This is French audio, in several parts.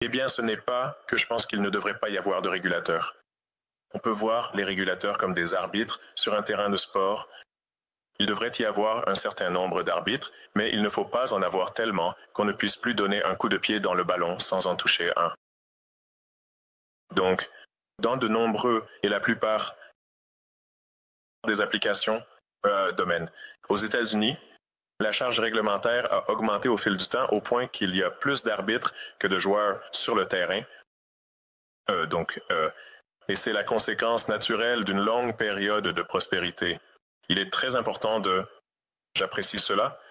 Eh bien, ce n'est pas que je pense qu'il ne devrait pas y avoir de régulateurs. On peut voir les régulateurs comme des arbitres sur un terrain de sport. Il devrait y avoir un certain nombre d'arbitres, mais il ne faut pas en avoir tellement qu'on ne puisse plus donner un coup de pied dans le ballon sans en toucher un. Donc, dans de nombreux et la plupart des applications domaines, aux États-Unis, la charge réglementaire a augmenté au fil du temps au point qu'il y a plus d'arbitres que de joueurs sur le terrain. Et c'est la conséquence naturelle d'une longue période de prospérité. Il est très important j'apprécie cela.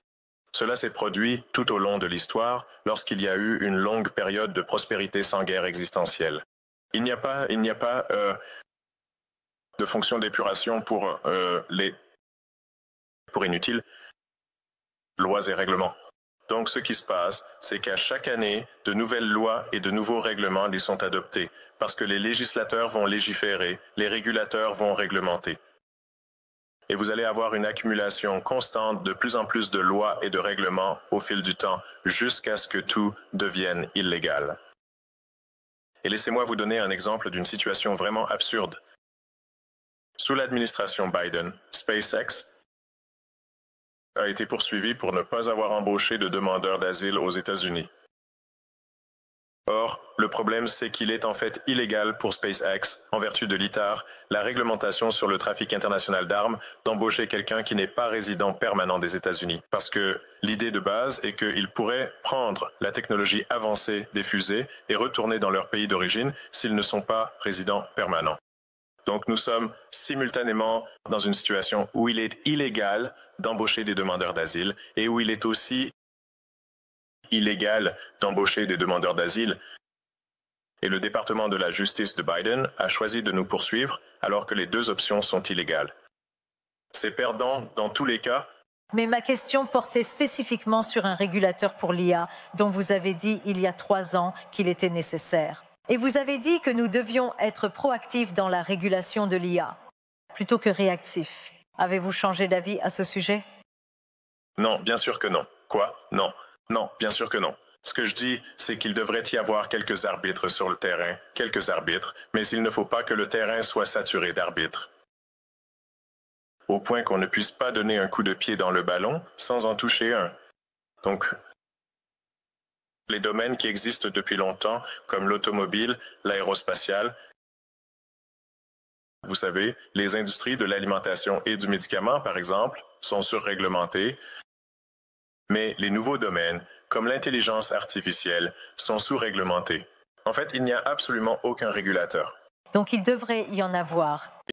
Cela s'est produit tout au long de l'histoire lorsqu'il y a eu une longue période de prospérité sans guerre existentielle. Il n'y a pas de fonction d'épuration pour inutiles lois et règlements. Donc ce qui se passe, c'est qu'à chaque année, de nouvelles lois et de nouveaux règlements les sont adoptés, parce que les législateurs vont légiférer, les régulateurs vont réglementer. Et vous allez avoir une accumulation constante de plus en plus de lois et de règlements au fil du temps, jusqu'à ce que tout devienne illégal. Et laissez-moi vous donner un exemple d'une situation vraiment absurde. Sous l'administration Biden, SpaceX a été poursuivi pour ne pas avoir embauché de demandeurs d'asile aux États-Unis. Or, le problème, c'est qu'il est en fait illégal pour SpaceX, en vertu de l'ITAR, la réglementation sur le trafic international d'armes, d'embaucher quelqu'un qui n'est pas résident permanent des États-Unis. Parce que l'idée de base est qu'ils pourraient prendre la technologie avancée des fusées et retourner dans leur pays d'origine s'ils ne sont pas résidents permanents. Donc nous sommes simultanément dans une situation où il est illégal d'embaucher des demandeurs d'asile et où il est aussi illégal d'embaucher des demandeurs d'asile. Et le département de la justice de Biden a choisi de nous poursuivre alors que les deux options sont illégales. C'est perdant dans tous les cas. Mais ma question portait spécifiquement sur un régulateur pour l'IA dont vous avez dit il y a 3 ans qu'il était nécessaire. Et vous avez dit que nous devions être proactifs dans la régulation de l'IA, plutôt que réactifs. Avez-vous changé d'avis à ce sujet? Non, bien sûr que non. Quoi? Non. Non, bien sûr que non. Ce que je dis, c'est qu'il devrait y avoir quelques arbitres sur le terrain, quelques arbitres, mais il ne faut pas que le terrain soit saturé d'arbitres. Au point qu'on ne puisse pas donner un coup de pied dans le ballon sans en toucher un. Donc, les domaines qui existent depuis longtemps, comme l'automobile, l'aérospatiale, vous savez, les industries de l'alimentation et du médicament, par exemple, sont surréglementées, mais les nouveaux domaines, comme l'intelligence artificielle, sont sous-réglementés. En fait, il n'y a absolument aucun régulateur. Donc il devrait y en avoir.